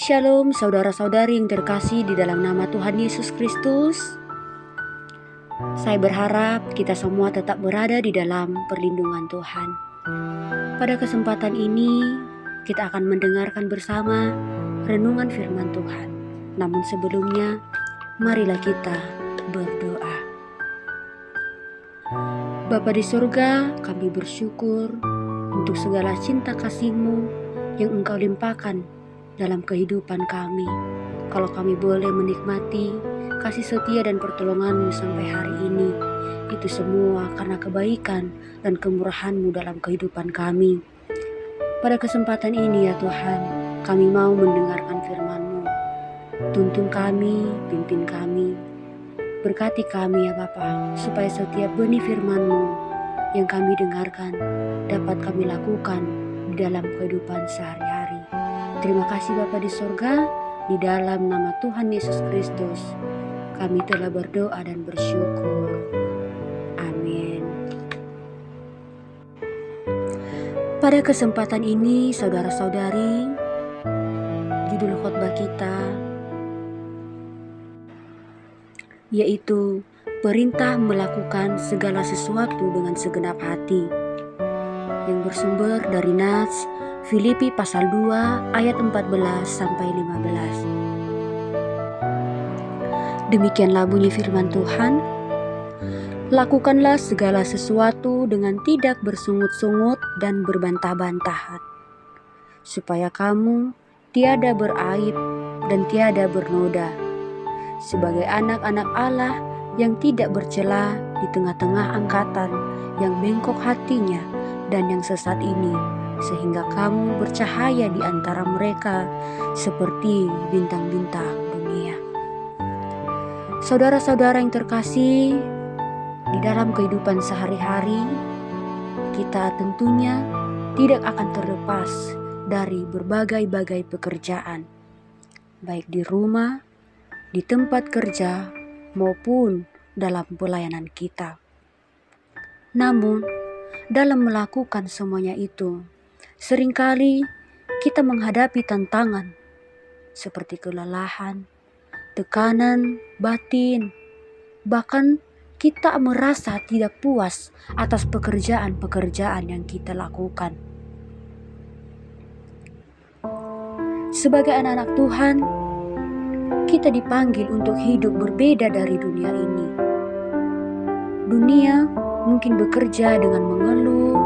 Shalom saudara-saudari yang terkasih di dalam nama Tuhan Yesus Kristus. Saya berharap kita semua tetap berada di dalam perlindungan Tuhan. Pada kesempatan ini kita akan mendengarkan bersama renungan firman Tuhan. Namun sebelumnya marilah kita berdoa. Bapa di surga, kami bersyukur untuk segala cinta kasih-Mu yang Engkau limpahkan dalam kehidupan kami. Kalau kami boleh menikmati kasih setia dan pertolongan-Mu sampai hari ini, itu semua karena kebaikan dan kemurahan-Mu dalam kehidupan kami. Pada kesempatan ini ya Tuhan, kami mau mendengarkan firman-Mu. Tuntun kami, pimpin kami, berkati kami ya Bapa, supaya setiap benih firman-Mu yang kami dengarkan dapat kami lakukan di dalam kehidupan sehari-hari. Terima kasih Bapa di surga, di dalam nama Tuhan Yesus Kristus kami telah berdoa dan bersyukur. Amin. Pada kesempatan ini saudara-saudari, judul khotbah kita yaitu perintah melakukan segala sesuatu dengan segenap hati, yang bersumber dari Nats Filipi pasal 2 ayat 14 sampai 15. Demikianlah bunyi firman Tuhan. Lakukanlah segala sesuatu dengan tidak bersungut-sungut dan berbantah-bantahan, supaya kamu tiada beraib dan tiada bernoda, sebagai anak-anak Allah yang tidak bercela di tengah-tengah angkatan yang bengkok hatinya dan yang sesat ini, sehingga kamu bercahaya di antara mereka seperti bintang-bintang dunia. Saudara-saudara yang terkasih, di dalam kehidupan sehari-hari kita tentunya tidak akan terlepas dari berbagai-bagai pekerjaan, baik di rumah, di tempat kerja, maupun dalam pelayanan kita. Namun, dalam melakukan semuanya itu, seringkali kita menghadapi tantangan seperti kelelahan, tekanan batin, bahkan kita merasa tidak puas atas pekerjaan-pekerjaan yang kita lakukan. Sebagai anak-anak Tuhan, kita dipanggil untuk hidup berbeda dari dunia ini. Dunia mungkin bekerja dengan mengeluh,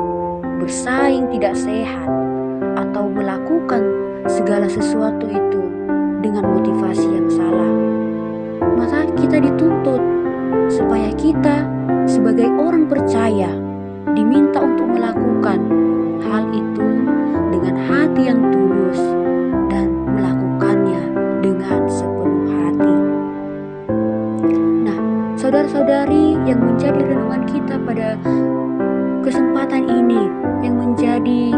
bersaing tidak sehat, atau melakukan segala sesuatu itu dengan motivasi yang salah. Maka kita dituntut supaya kita sebagai orang percaya diminta untuk melakukan hal itu dengan hati yang tulus dan melakukannya dengan sepenuh hati. Nah, saudara-saudari yang menjadi renungan kita pada kesempatan ini, yang menjadi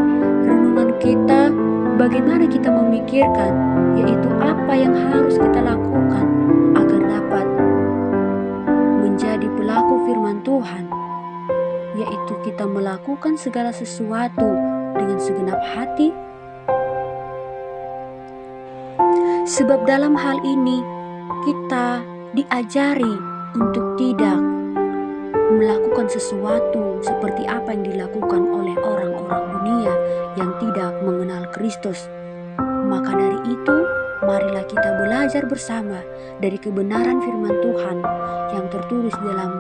renungan kita, bagaimana kita memikirkan, yaitu apa yang harus kita lakukan agar dapat menjadi pelaku firman Tuhan, yaitu kita melakukan segala sesuatu dengan segenap hati. Sebab dalam hal ini kita diajari untuk tidak melakukan sesuatu seperti apa yang dilakukan oleh orang-orang dunia yang tidak mengenal Kristus. Maka dari itu, marilah kita belajar bersama dari kebenaran firman Tuhan yang tertulis dalam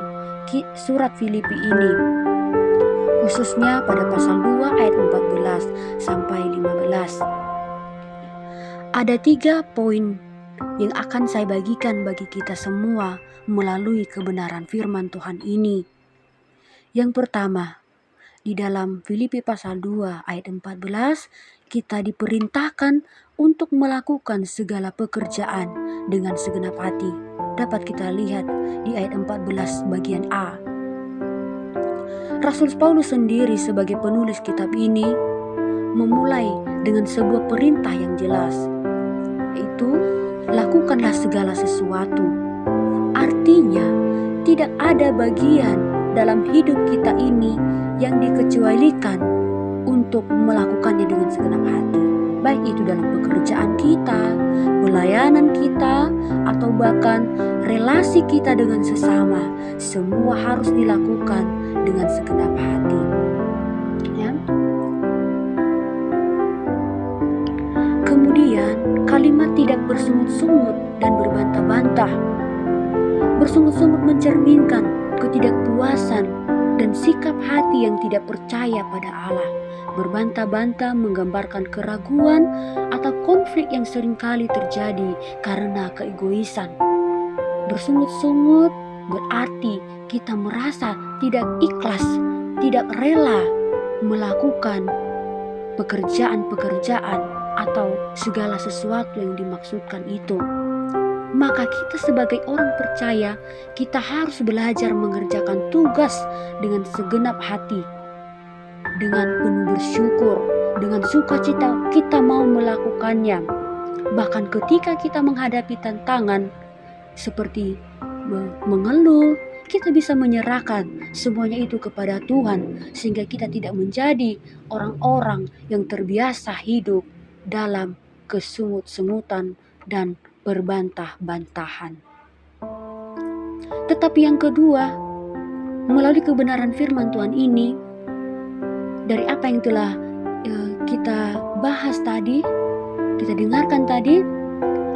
surat Filipi ini, khususnya pada pasal 2 ayat 14 sampai 15. Ada 3 poin yang akan saya bagikan bagi kita semua melalui kebenaran firman Tuhan ini. Yang pertama, di dalam Filipi pasal 2 ayat 14, kita diperintahkan untuk melakukan segala pekerjaan dengan segenap hati. Dapat kita lihat di ayat 14 bagian A. Rasul Paulus sendiri sebagai penulis kitab ini memulai dengan sebuah perintah yang jelas, yaitu lakukanlah segala sesuatu. Artinya, tidak ada bagian dalam hidup kita ini yang dikecualikan untuk melakukannya dengan segenap hati. baik itu dalam pekerjaan kita, pelayanan kita, atau bahkan relasi kita dengan sesama. Semua harus dilakukan dengan segenap hati. Ya. Kemudian kalimat tidak bersungut-sungut dan berbantah-bantah. Bersungut-sungut mencerminkan ketidakpuasan dan sikap hati yang tidak percaya pada Allah. Berbantah-bantah menggambarkan keraguan atau konflik yang seringkali terjadi karena keegoisan. Bersungut-sungut berarti kita merasa tidak ikhlas, tidak rela melakukan pekerjaan-pekerjaan atau segala sesuatu yang dimaksudkan itu. Maka kita sebagai orang percaya, kita harus belajar mengerjakan tugas dengan segenap hati, dengan penuh bersyukur, dengan sukacita kita mau melakukannya. Bahkan ketika kita menghadapi tantangan seperti mengeluh, kita bisa menyerahkan semuanya itu kepada Tuhan, sehingga kita tidak menjadi orang-orang yang terbiasa hidup dalam kesungut-sungutan dan berbantah-bantahan. Tetapi yang kedua, melalui kebenaran firman Tuhan ini, dari apa yang telah kita bahas tadi, kita dengarkan tadi,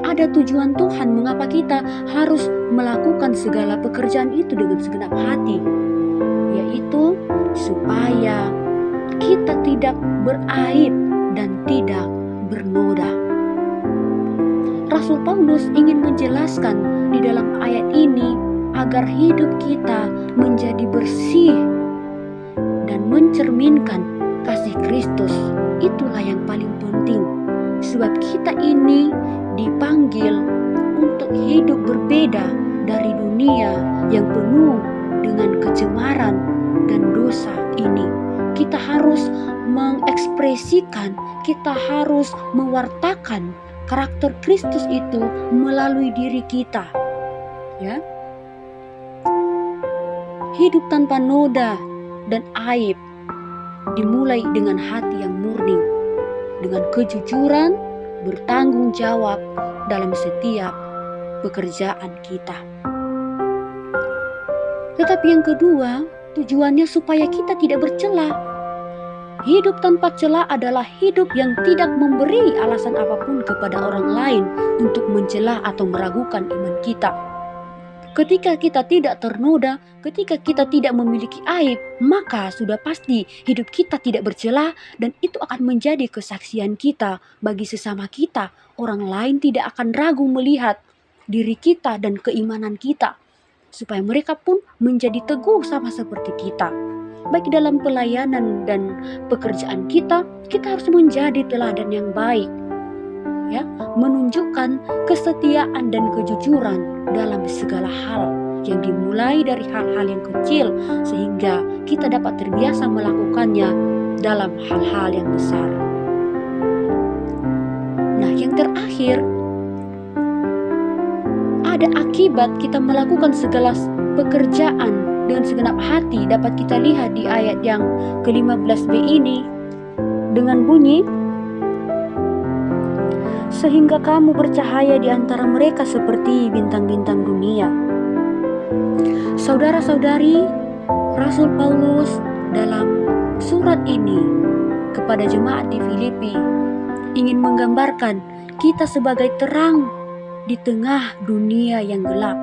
ada tujuan Tuhan mengapa kita harus melakukan segala pekerjaan itu dengan segenap hati, yaitu supaya kita tidak beraib dan tidak bernoda. Rasul Paulus ingin menjelaskan di dalam ayat ini agar hidup kita menjadi bersih dan mencerminkan kasih Kristus. Itulah yang paling penting, sebab kita ini dipanggil untuk hidup berbeda dari dunia yang penuh dengan kecemaran dan dosa ini. Kita harus mengekspresikan, kita harus mewartakan karakter Kristus itu melalui diri kita. Ya. Hidup tanpa noda dan aib dimulai dengan hati yang murni, dengan kejujuran, bertanggung jawab dalam setiap pekerjaan kita. Tetapi yang kedua, tujuannya supaya kita tidak bercela. Hidup tanpa cela adalah hidup yang tidak memberi alasan apapun kepada orang lain untuk mencela atau meragukan iman kita. Ketika kita tidak ternoda, ketika kita tidak memiliki aib, maka sudah pasti hidup kita tidak bercela, dan itu akan menjadi kesaksian kita bagi sesama kita. Orang lain tidak akan ragu melihat diri kita dan keimanan kita, supaya mereka pun menjadi teguh sama seperti kita. Baik dalam pelayanan dan pekerjaan kita, kita harus menjadi teladan yang baik, ya, menunjukkan kesetiaan dan kejujuran dalam segala hal, yang dimulai dari hal-hal yang kecil sehingga kita dapat terbiasa melakukannya dalam hal-hal yang besar. Nah, yang terakhir, ada akibat kita melakukan segala pekerjaan dengan segenap hati, dapat kita lihat di ayat yang ke-15b ini dengan bunyi, sehingga kamu bercahaya di antara mereka seperti bintang-bintang dunia. Saudara-saudari, Rasul Paulus dalam surat ini kepada jemaat di Filipi ingin menggambarkan kita sebagai terang di tengah dunia yang gelap.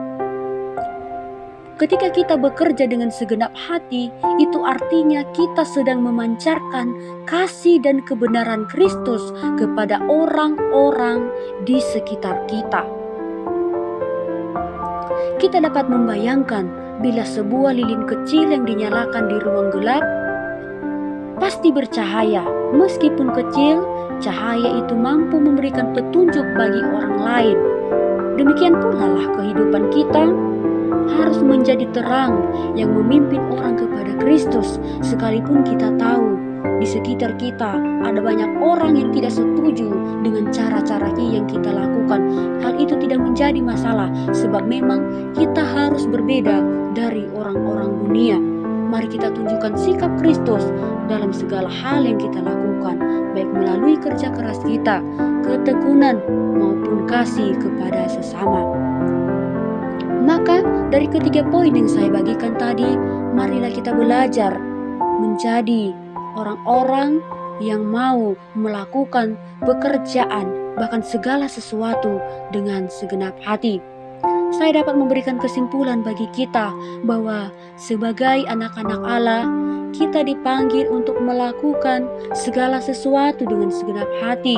Ketika kita bekerja dengan segenap hati, itu artinya kita sedang memancarkan kasih dan kebenaran Kristus kepada orang-orang di sekitar kita. Kita dapat membayangkan bila sebuah lilin kecil yang dinyalakan di ruang gelap pasti bercahaya. Meskipun kecil, cahaya itu mampu memberikan petunjuk bagi orang lain. Demikian pula lah kehidupan kita harus menjadi terang yang memimpin orang kepada Kristus, sekalipun kita tahu di sekitar kita ada banyak orang yang tidak setuju dengan cara-cara yang kita lakukan. Hal itu tidak menjadi masalah, sebab memang kita harus berbeda dari orang-orang dunia. Mari kita tunjukkan sikap Kristus dalam segala hal yang kita lakukan, baik melalui kerja keras kita, ketekunan, maupun kasih kepada sesama. Maka dari ketiga poin yang saya bagikan tadi, marilah kita belajar menjadi orang-orang yang mau melakukan pekerjaan, bahkan segala sesuatu dengan segenap hati. Saya dapat memberikan kesimpulan bagi kita bahwa sebagai anak-anak Allah, kita dipanggil untuk melakukan segala sesuatu dengan segenap hati,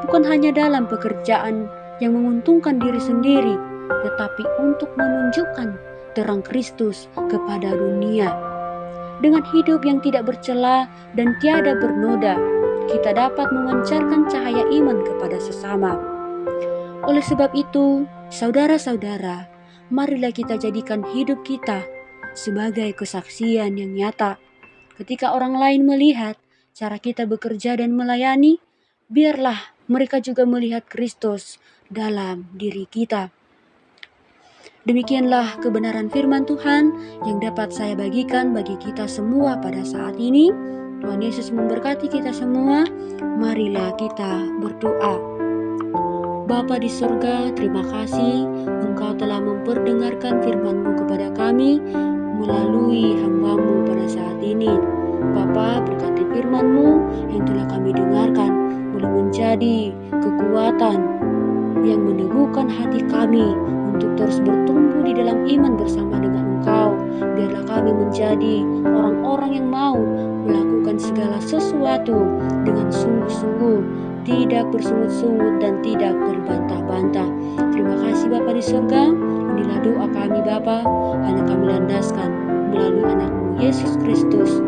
bukan hanya dalam pekerjaan yang menguntungkan diri sendiri, tetapi untuk menunjukkan terang Kristus kepada dunia. Dengan hidup yang tidak bercela dan tiada bernoda, kita dapat memancarkan cahaya iman kepada sesama. Oleh sebab itu, saudara-saudara, marilah kita jadikan hidup kita sebagai kesaksian yang nyata. Ketika orang lain melihat cara kita bekerja dan melayani, biarlah mereka juga melihat Kristus dalam diri kita. Demikianlah kebenaran firman Tuhan yang dapat saya bagikan bagi kita semua pada saat ini. Tuhan Yesus memberkati kita semua. Marilah kita berdoa. Bapa di surga, terima kasih Engkau telah memperdengarkan firman-Mu kepada kami melalui hamba-Mu pada saat ini. Bapa, berkati firman-Mu yang telah kami dengarkan boleh menjadi kekuatan yang meneguhkan hati kami untuk terus bertumbuh di dalam iman bersama dengan Engkau. Biarlah kami menjadi orang-orang yang mau melakukan segala sesuatu dengan sungguh-sungguh, tidak bersungut-sungut dan tidak berbantah-bantah. Terima kasih Bapa di surga. Inilah doa kami Bapa, hanya kami landaskan melalui anak-Mu Yesus Kristus.